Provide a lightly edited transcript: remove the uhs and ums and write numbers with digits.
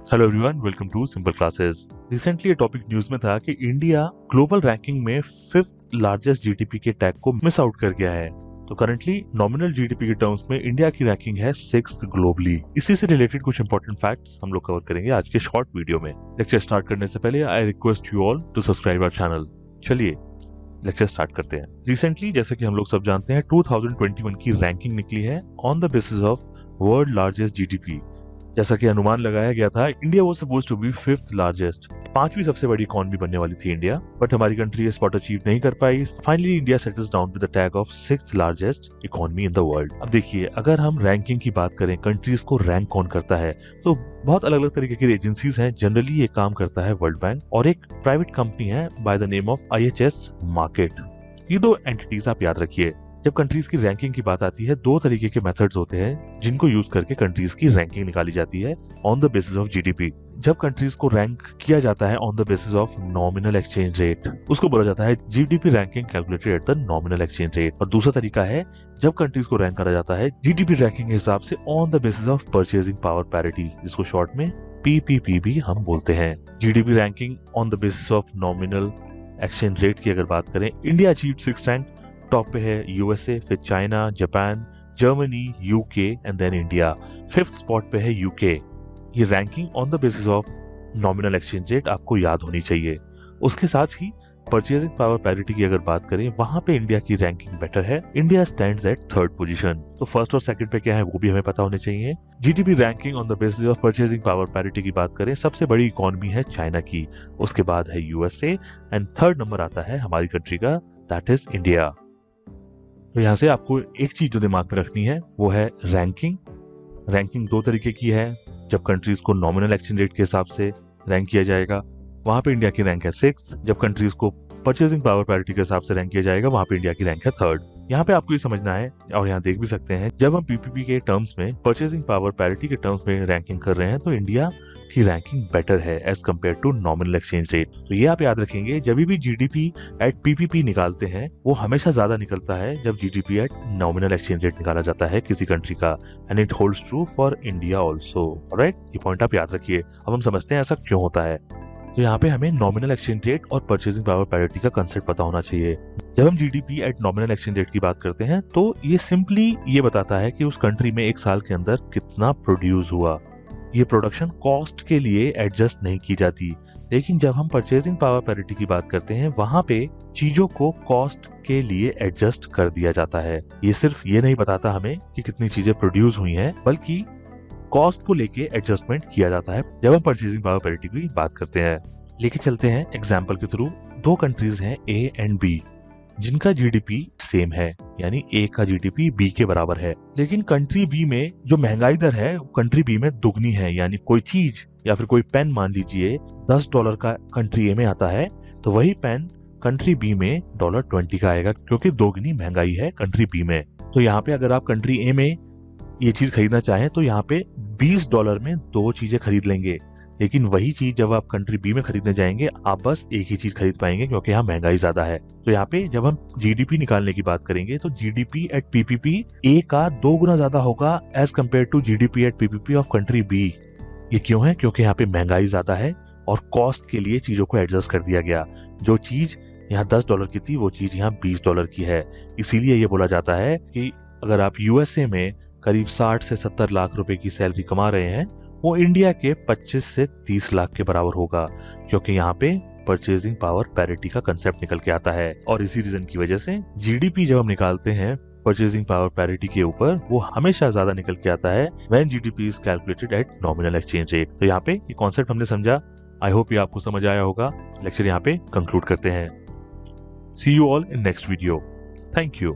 Hello everyone, welcome to simple classes. Recently ये topic news में था कि इंडिया ग्लोबल रैंकिंग में 5th लार्जेस्ट जीडीपी के टैग को मिस आउट कर गया है। तो करंटली नॉमिनल जीडीपी के टर्म्स में इंडिया की रैंकिंग है 6th ग्लोबली। इसी से रिलेटेड कुछ इंपॉर्टेंट फैक्ट्स हम लोग कवर करेंगे आज के शॉर्ट वीडियो में। लेक्चर स्टार्ट करने से पहले I request you all to subscribe our channel. चलिए लेक्चर स्टार्ट करते हैं। रिसेंटली जैसे कि हम लोग सब जानते हैं 2021 की रैंकिंग निकली है on the basis of world largest GDP. जैसा कि अनुमान लगाया गया था, India was supposed to be 5th largest, 5वीं सबसे बड़ी इकोनॉमी बनने वाली थी इंडिया, बट हमारी कंट्री ये स्पॉट अचीव नहीं कर पाई। Finally India settles down with the tag of 6th largest economy in the world. अब देखिए, अगर हम रैंकिंग की बात करें, कंट्रीज को रैंक कौन करता है, तो बहुत अलग अलग तरीके की एजेंसीज हैं। जनरली ये काम करता है वर्ल्ड बैंक और एक प्राइवेट कंपनी है by the name of IHS market. ये दो एंटिटीज आप याद रखिए। जब कंट्रीज की रैंकिंग की बात आती है, दो तरीके के मेथड्स होते हैं जिनको यूज करके कंट्रीज की रैंकिंग निकाली जाती है on the basis of GDP. जब कंट्रीज को रैंक किया जाता है on the basis of nominal exchange rate, उसको बोला जाता है GDP ranking calculated at the nominal exchange rate. और दूसरा तरीका है जब कंट्रीज को रैंक करा जाता है जीडीपी रैंकिंग के हिसाब से on the basis of purchasing power parity, जिसको शॉर्ट में PPP भी हम बोलते हैं। GDP ranking on the basis of nominal exchange rate की अगर बात करें, India achieved 6th rank. Top पे है USA, फिर China, Japan, Germany, UK and then India. 5th spot पे है UK। ये ranking on the basis of nominal exchange rate आपको याद होनी चाहिए। उसके साथ ही परचेजिंग पावर पैरिटी की अगर बात करें, वहां पे इंडिया की रैंकिंग बेटर है। India stands eight 3rd position. तो फर्स्ट और सेकंड पे क्या है वो भी हमें पता होने चाहिए। GDP ranking on the basis of purchasing power parity की बात करें, सबसे बड़ी इकोनॉमी है चाइना की, उसके बाद है USA एंड 3rd नंबर आता है हमारी कंट्री का, दैट इज इंडिया। तो यहाँ से आपको एक चीज जो दिमाग में रखनी है वो है रैंकिंग। रैंकिंग दो तरीके की है। जब कंट्रीज को नॉमिनल एक्सचेंज रेट के हिसाब से रैंक किया जाएगा, वहां पे इंडिया की रैंक है 6th। जब कंट्रीज को परचेजिंग पावर पैरिटी के हिसाब से रैंक किया जाएगा, वहां पे इंडिया की रैंक है 3rd। यहाँ पे आपको ये समझना है और यहाँ देख भी सकते हैं, जब हम PPP के टर्म्स में, परचेजिंग पावर पैरिटी के टर्म्स में रैंकिंग कर रहे हैं, तो इंडिया की रैंकिंग बेटर है as compared to nominal exchange rate. तो ये आप याद रखेंगे, जब भी जीडीपी एट PPP निकालते हैं, वो हमेशा ज्यादा निकलता है जब GDP at nominal exchange rate निकाला जाता है किसी कंट्री का, and it holds true for India also. Right, ये पॉइंट आप याद रखिए। अब हम समझते हैं ऐसा क्यों होता है। तो यहाँ पे हमें नॉमिनल एक्सचेंज रेट और परचेजिंग पावर पैरिटी का कंसेप्ट पता होना चाहिए। जब हम GDP at nominal exchange rate की बात करते हैं, तो ये सिंपली ये बताता है कि उस कंट्री में एक साल के अंदर कितना प्रोड्यूस हुआ। ये प्रोडक्शन कॉस्ट के लिए एडजस्ट नहीं की जाती। लेकिन जब हम परचेजिंग पावर पैरिटी की बात करते हैं, वहां पे चीजों को कॉस्ट के लिए एडजस्ट कर दिया जाता है। ये सिर्फ ये नहीं बताता हमें कि कितनी चीजें प्रोड्यूस हुई हैं, बल्कि कॉस्ट को लेके एडजस्टमेंट किया जाता है जब हम परचेजिंग पावर पैरिटी की बात करते हैं। लेके चलते हैं एग्जाम्पल के थ्रू। दो कंट्रीज हैं A एंड B, जिनका जीडीपी सेम है, यानी A का जीडीपी B के बराबर है। लेकिन कंट्री B में जो महंगाई दर है, कंट्री B में दुगनी है। यानी कोई चीज या फिर कोई पेन मान लीजिए $10 का कंट्री A में आता है, तो वही पेन कंट्री B में $20 का आएगा, क्योंकि दोगुनी महंगाई है कंट्री B में। तो यहाँ पे अगर आप कंट्री A में ये चीज खरीदना चाहें, तो यहाँ पे $20 में दो चीजें खरीद लेंगे। लेकिन वही चीज जब आप कंट्री B में खरीदने जाएंगे, आप बस एक ही चीज खरीद पाएंगे, क्योंकि यहाँ महंगाई ज्यादा है। तो यहाँ पे जब हम जीडीपी निकालने की बात करेंगे, तो जीडीपी एट PPP A का 2 गुना ज्यादा होगा as compared to GDP at PPP of country B। ये क्यों है? क्योंकि यहाँ पे महंगाई ज्यादा है और कॉस्ट के लिए चीजों को एडजस्ट कर दिया गया। जो चीज यहाँ $10 की थी, वो चीज यहाँ $20 की है। इसीलिए ये बोला जाता है कि अगर आप USA में करीब 60 से 70 लाख रुपए की सैलरी कमा रहे हैं, वो इंडिया के 25 से 30 लाख के बराबर होगा, क्योंकि यहाँ पे परचेजिंग पावर पैरिटी का कंसेप्ट निकल के आता है। और इसी रीजन की वजह से जीडीपी जब हम निकालते हैं परचेजिंग पावर पैरिटी के ऊपर, वो हमेशा ज्यादा निकल के आता है when GDP is calculated at nominal exchange rate. तो यहाँ पे ये कॉन्सेप्ट हमने समझा। आई होप ये आपको समझ आया होगा। लेक्चर यहाँ पे कंक्लूड करते हैं। See you all in next video. Thank you.